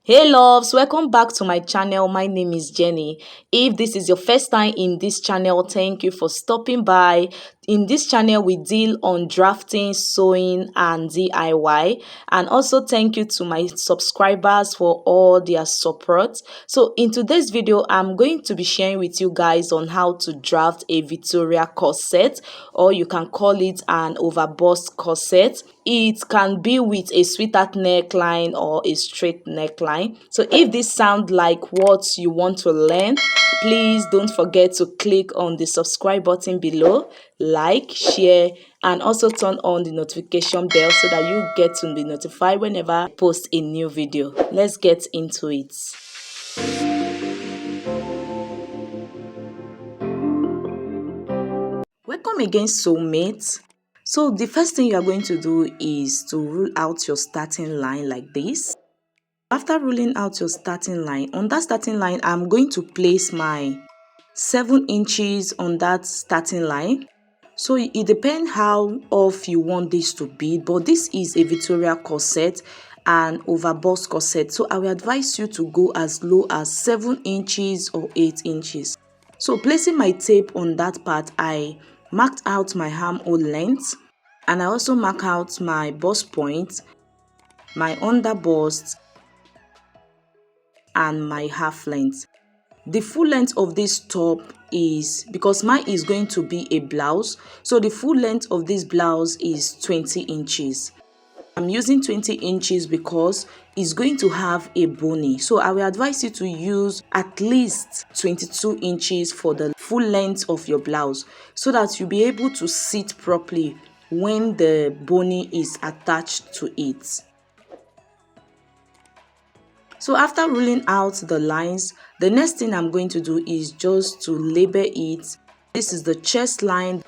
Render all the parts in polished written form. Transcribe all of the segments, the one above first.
Hey loves, welcome back to my channel. My name is Jenny. If this is your first time in this channel, thank you for stopping by. In this channel, we deal on drafting, sewing, and DIY. And also thank you to my subscribers for all their support. So in today's video, I'm going to be sharing with you guys on how to draft a Victorian corset, or you can call it an OverBust corset. It can be with a sweetheart neckline or a straight neckline. So if this sounds like what you want to learn, please don't forget to click on the subscribe button below, like, share, and also turn on the notification bell so that you get to be notified whenever I post a new video. Let's get into it. Welcome again, soulmates. So the first thing you are going to do is to rule out your starting line like this. After ruling out your starting line, on that starting line, I'm going to place my 7 inches on that starting line. So it depends how off you want this to be, but this is a Victorian corset and OverBust corset. So I will advise you to go as low as 7 inches or 8 inches. So placing my tape on that part, I marked out my armhole length, and I also mark out my bust point, my under bust, and my half length. The full length of this top is, because mine is going to be a blouse, so the full length of this blouse is 20 inches. I'm using 20 inches because it's going to have a bony, so I will advise you to use at least 22 inches for the full length of your blouse, so that you'll be able to sit properly when the bony is attached to it. So after ruling out the lines, the next thing I'm going to do is just to label it. This is the chest line,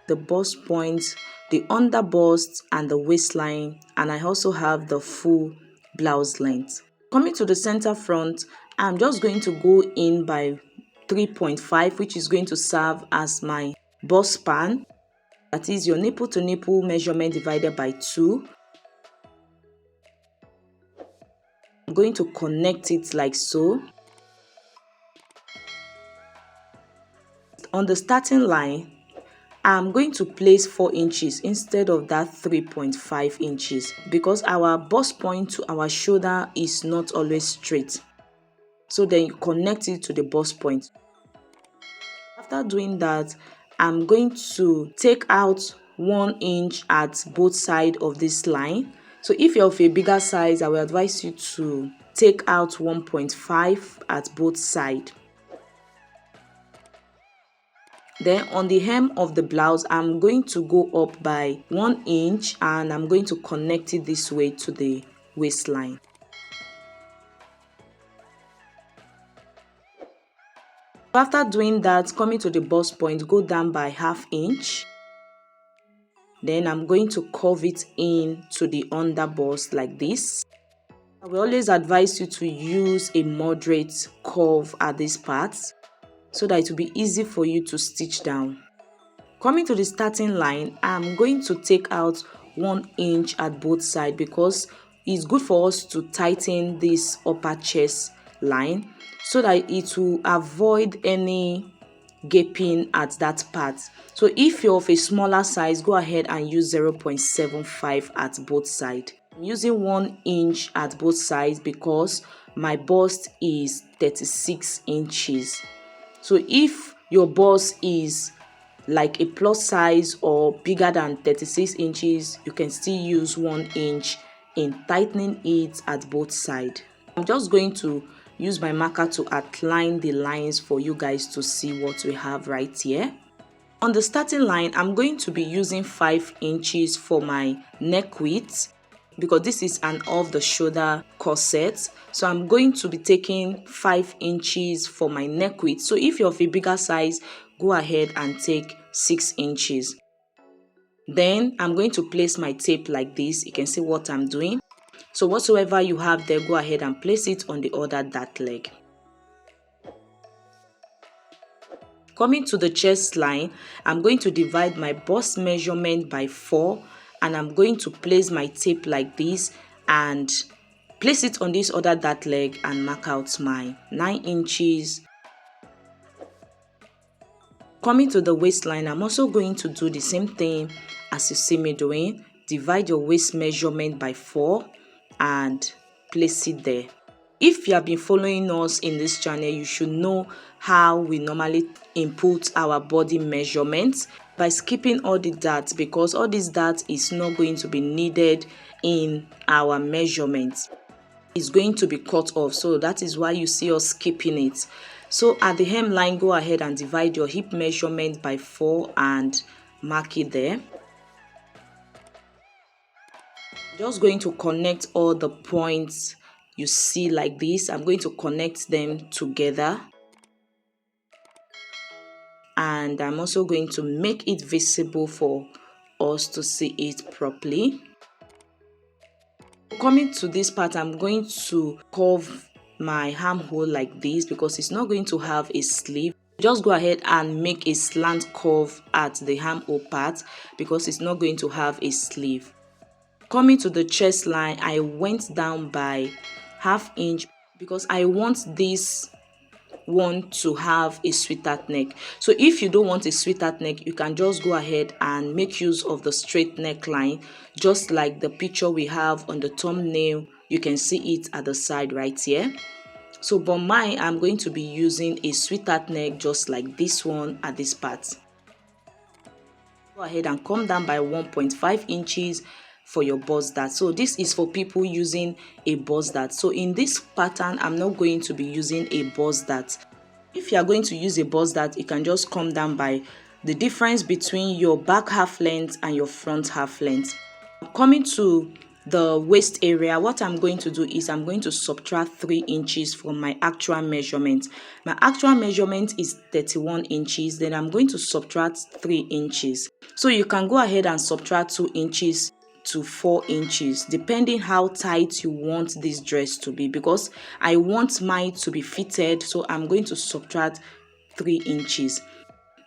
the bust point, the under bust, and the waistline, and I also have the full blouse length. Coming to the center front, I'm just going to go in by 3.5, which is going to serve as my bust span. That is your nipple to nipple measurement divided by 2. I'm going to connect it like so. On the starting line, I'm going to place 4 inches instead of that 3.5 inches because our bust point to our shoulder is not always straight. So then you connect it to the bust point. After doing that, I'm going to take out 1 inch at both sides of this line. So if you're of a bigger size, I will advise you to take out 1.5 at both sides. Then on the hem of the blouse, I'm going to go up by 1 inch and I'm going to connect it this way to the waistline. After doing that, coming to the bust point, go down by ½ inch. Then I'm going to curve it in to the under bust like this. I will always advise you to use a moderate curve at this part so that it will be easy for you to stitch down. Coming to the starting line, I'm going to take out 1 inch at both sides because it's good for us to tighten this upper chest line so that it will avoid any gaping at that part. So if you're of a smaller size, go ahead and use 0.75 at both sides. I'm using 1 inch at both sides because my bust is 36 inches. So if your bust is like a plus size or bigger than 36 inches, you can still use 1 inch in tightening it at both sides. I'm just going to use my marker to outline the lines for you guys to see what we have right here. On the starting line, I'm going to be using 5 inches for my neck width because this is an off the shoulder corset. So I'm going to be taking 5 inches for my neck width. So if you're of a bigger size, go ahead and take 6 inches. Then I'm going to place my tape like this. You can see what I'm doing. So whatsoever you have there, go ahead and place it on the other dart leg. Coming to the chest line, I'm going to divide my bust measurement by 4 and I'm going to place my tape like this and Place it on this other dart leg and mark out my 9 inches. Coming to the waistline, I'm also going to do the same thing as you see me doing. Divide your waist measurement by 4 and place it there. If you have been following us in this channel, you should know how we normally input our body measurements by skipping all the darts, because all this dart is not going to be needed in our measurements. It's going to be cut off, so that is why you see us skipping it. So at the hemline, go ahead and divide your hip measurement by 4 and mark it there. Just going to connect all the points you see like this. I'm going to connect them together, and I'm also going to make it visible for us to see it properly. Coming to this part, I'm going to curve my armhole like this because it's not going to have a sleeve. Just go ahead and make a slant curve at the armhole part because it's not going to have a sleeve. Coming to the chest line, I went down by ½ inch because I want this one to have a sweetheart neck. So if you don't want a sweetheart neck, you can just go ahead and make use of the straight neckline, just like the picture we have on the thumbnail. You can see it at the side right here. So but mine, I'm going to be using a sweetheart neck just like this one at this part. Go ahead and come down by 1.5 inches for your bust dart. So this is for people using a bust dart. So in this pattern, I'm not going to be using a bust dart. If you are going to use a bust dart, you can just come down by the difference between your back half length and your front half length. Coming to the waist area, what I'm going to do is I'm going to subtract 3 inches from my actual measurement. My actual measurement is 31 inches. Then I'm going to subtract 3 inches. So you can go ahead and subtract 2 inches to 4 inches depending how tight you want this dress to be, because I want mine to be fitted, so I'm going to subtract 3 inches.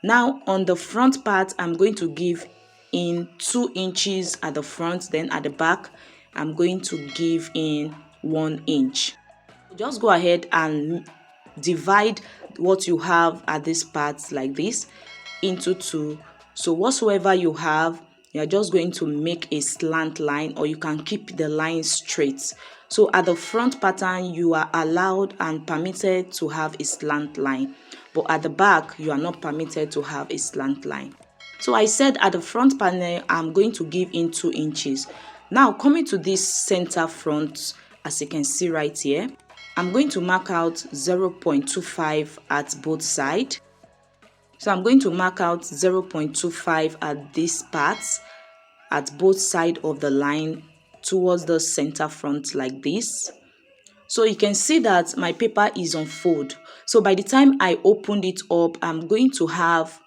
Now on the front part, I'm going to give in 2 inches at the front, then at the back I'm going to give in 1 inch. Just go ahead and divide what you have at this part like this into 2. So whatsoever you have, you're just going to make a slant line, or you can keep the line straight. So at the front pattern, you are allowed and permitted to have a slant line, but at the back, you are not permitted to have a slant line. So I said at the front panel, I'm going to give in 2 inches. Now coming to this center front, as you can see right here, I'm going to mark out 0.25 at both sides. So I'm going to mark out 0.25 at this part, at both sides of the line towards the center front like this. So you can see that my paper is on fold. So by the time I opened it up, I'm going to have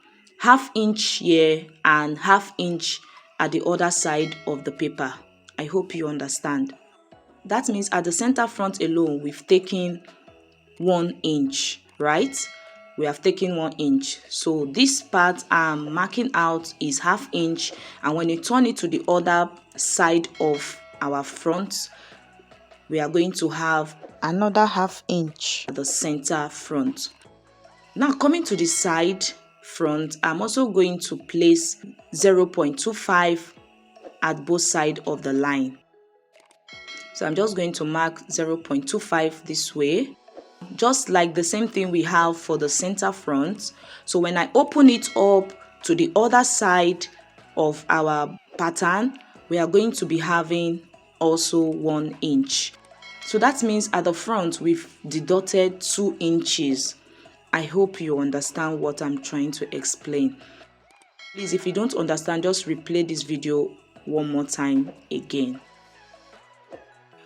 ½ inch here and ½ inch at the other side of the paper. I hope you understand. That means at the center front alone, we've taken 1 inch, right? We have taken 1 inch. So this part I'm marking out is ½ inch, and when you turn it to the other side of our front, we are going to have another ½ inch at the center front. Now coming to the side front, I'm also going to place 0.25 at both sides of the line. So I'm just going to mark 0.25 this way, just like the same thing we have for the center front. So when I open it up to the other side of our pattern, we are going to be having also 1 inch. So that means at the front, we've deducted 2 inches. I hope you understand what I'm trying to explain. Please, if you don't understand, just replay this video one more time again.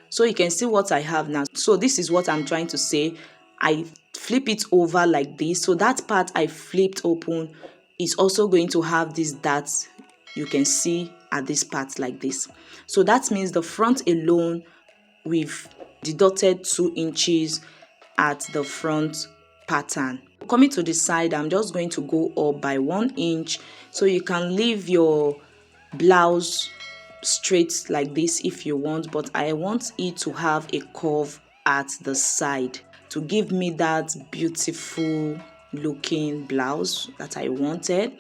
So you can see what I have now. So this is what I'm trying to say. I flip it over like this. So that part I flipped open is also going to have these darts you can see at this part like this. So that means the front alone, we've deducted 2 inches at the front pattern. Coming to the side, I'm just going to go up by 1 inch. So you can leave your blouse straight like this if you want, but I want it to have a curve at the side to give me that beautiful looking blouse that I wanted.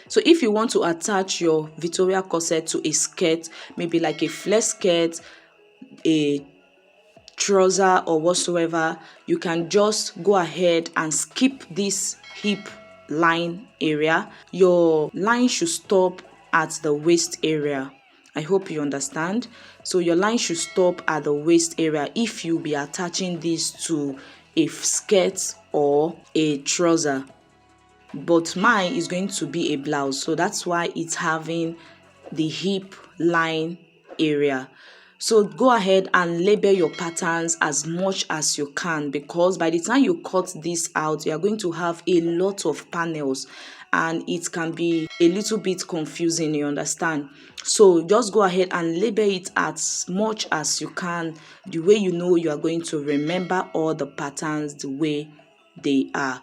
So if you want to attach your Victorian corset to a skirt, maybe like a flare skirt, a trouser or whatsoever, you can just go ahead and skip this hip line area. Your line should stop at the waist area. I hope you understand. So your line should stop at the waist area if you be attaching this to a skirt or a trouser. But mine is going to be a blouse, so that's why it's having the hip line area. So go ahead and label your patterns as much as you can, because by the time you cut this out, you are going to have a lot of panels and it can be a little bit confusing, you understand? So just go ahead and label it as much as you can, the way you know you are going to remember all the patterns the way they are.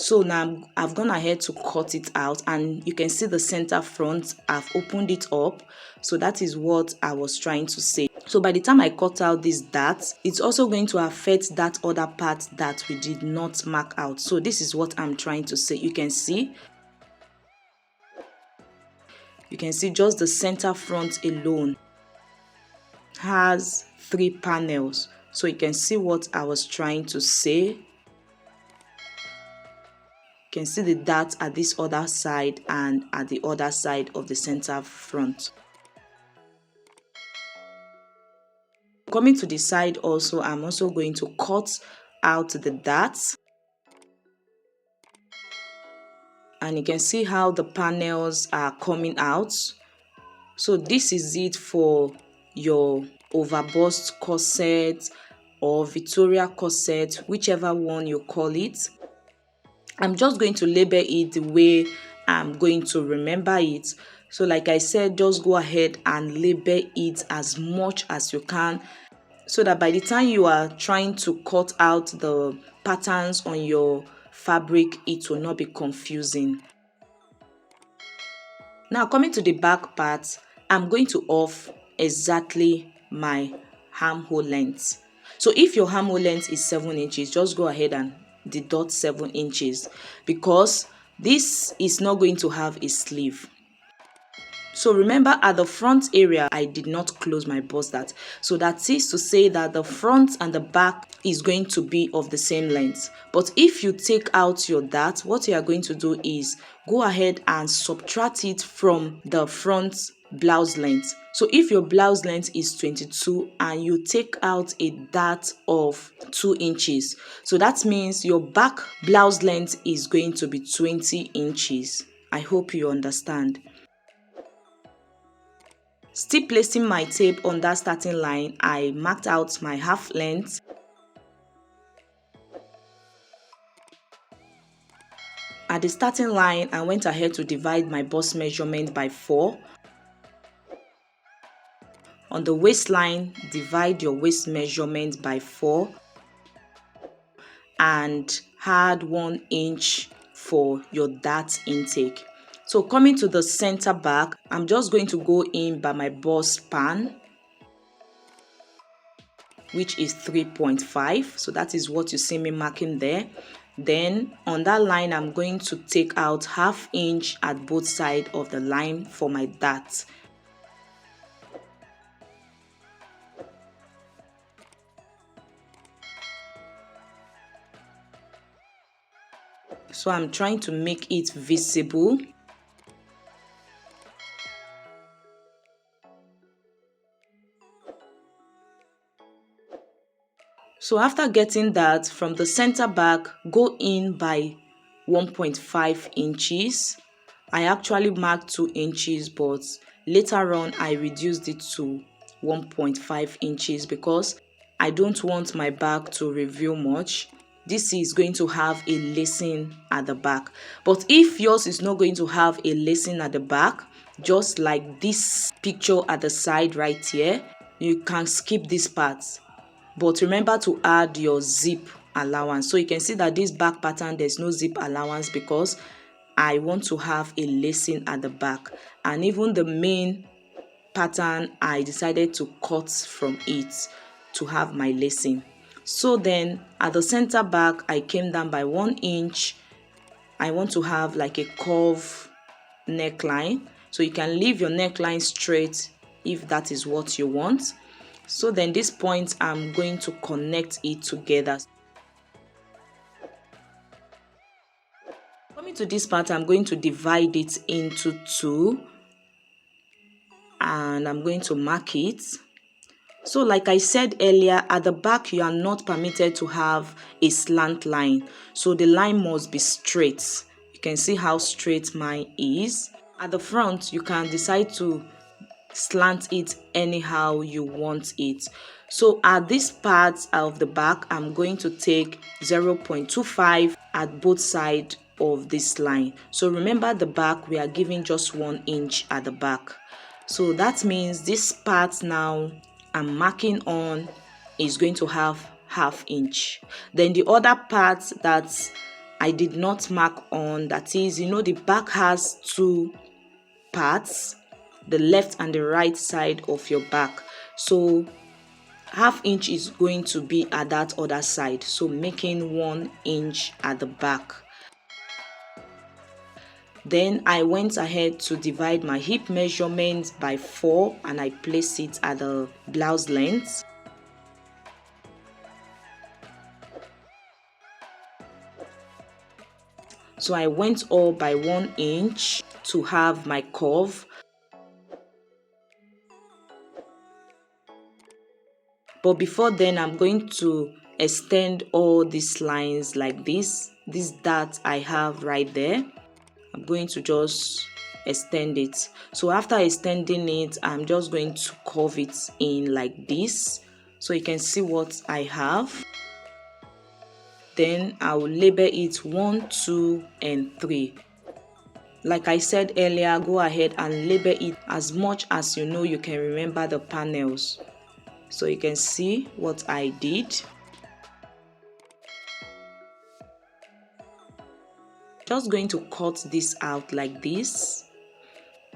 So now I've gone ahead to cut it out, and you can see the center front. I've opened it up. So that is what I was trying to say. So by the time I cut out this dart, it's also going to affect that other part that we did not mark out. So this is what I'm trying to say. You can see just the center front alone has 3 panels. So you can see what I was trying to say. You can see the dart at this other side and at the other side of the center front. Coming to the side also, I'm also going to cut out the darts. And you can see how the panels are coming out. So this is it for your OverBust corset or Victorian corset, whichever one you call it. I'm just going to label it the way I'm going to remember it. So like I said, just go ahead and label it as much as you can, so that by the time you are trying to cut out the patterns on your fabric, it will not be confusing. Now coming to the back part, I'm going to off exactly my armhole length. So if your armhole length is 7 inches, just go ahead and deduct 7 inches, because this is not going to have a sleeve. So remember, at the front area, I did not close my bust dart. So that is to say that the front and the back is going to be of the same length. But if you take out your dart, what you are going to do is go ahead and subtract it from the front blouse length. So if your blouse length is 22 and you take out a dart of 2 inches, so that means your back blouse length is going to be 20 inches. I hope you understand. Still placing my tape on that starting line, I marked out my half length. At the starting line, I went ahead to divide my bust measurement by 4. On the waistline, divide your waist measurement by 4 and add 1 inch for your dart intake. So coming to the center back, I'm just going to go in by my bust span, which is 3.5. So that is what you see me marking there. Then on that line, I'm going to take out ½ inch at both sides of the line for my dart. So I'm trying to make it visible. So after getting that, from the center back, go in by 1.5 inches. I actually marked 2 inches, but later on I reduced it to 1.5 inches because I don't want my back to reveal much. This is going to have a lacing at the back. But if yours is not going to have a lacing at the back, just like this picture at the side right here. You can skip this part, but remember to add your zip allowance. So you can see that this back pattern, there's no zip allowance because I want to have a lacing at the back. And even the main pattern, I decided to cut from it to have my lacing. So then at the center back, I came down by 1 inch. I want to have like a curve neckline, so you can leave your neckline straight if that is what you want. So then this point, I'm going to connect it together. Coming to this part, I'm going to divide it into 2 and I'm going to mark it. So like I said earlier, at the back you are not permitted to have a slant line, so the line must be straight. You can see how straight mine is. At the front, you can decide to slant it anyhow you want it. So at this part of the back, I'm going to take 0.25 at both sides of this line. So remember, the back, we are giving just 1 inch at the back. So that means this part now I'm marking on is going to have ½ inch. Then the other part that I did not mark on, that is, you know, the back has 2 parts, the left and the right side of your back. So ½ inch is going to be at that other side, so making 1 inch at the back. Then I went ahead to divide my hip measurement by 4 and I placed it at the blouse length. So I went all by 1 inch to have my curve. But before then, I'm going to extend all these lines like this dart I have right there. I'm going to just extend it. So after extending it, I'm just going to curve it in like this, so you can see what I have. Then I will label it 1, 2, and 3. Like I said earlier, go ahead and label it as much as you know you can remember the panels. So you can see what I did. Just going to cut this out like this.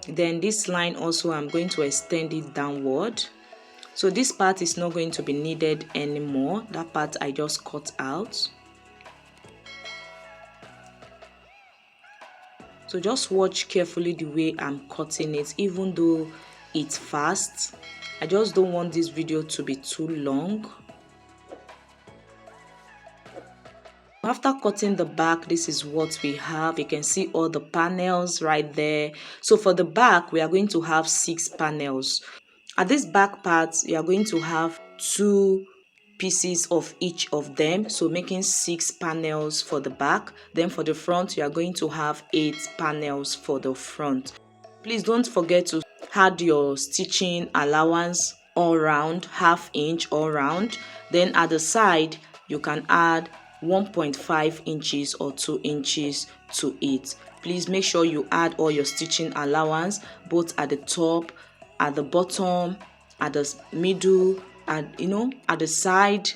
Then this line also, I'm going to extend it downward. So this part is not going to be needed anymore. That part I just cut out. So just watch carefully the way I'm cutting it, even though it's fast. I just don't want this video to be too long. After cutting the back, this is what we have. You can see all the panels right there. So for the back, we are going to have 6 panels. At this back part, you are going to have 2 pieces of each of them, so making 6 panels for the back. Then for the front, you are going to have 8 panels for the front. Please don't forget to add your stitching allowance all round, ½ inch all round. Then at the side, you can add 1.5 inches or 2 inches to it. Please make sure you add all your stitching allowance, both at the top, at the bottom, at the middle, and at the side.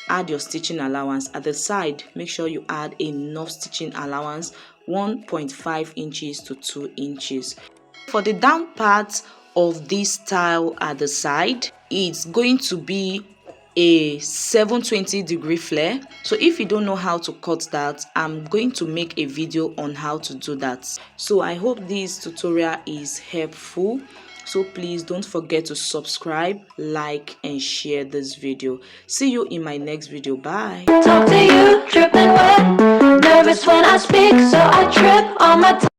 Add your stitching allowance. At the side, make sure you add enough stitching allowance, 1.5 inches to 2 inches. For the down part of this style at the side, it's going to be a 720-degree flare. So if you don't know how to cut that, I'm going to make a video on how to do that. So I hope this tutorial is helpful. So please don't forget to subscribe, like, and share this video. See you in my next video. Bye. Talk to you, dripping wet, nervous when I speak, so I trip on my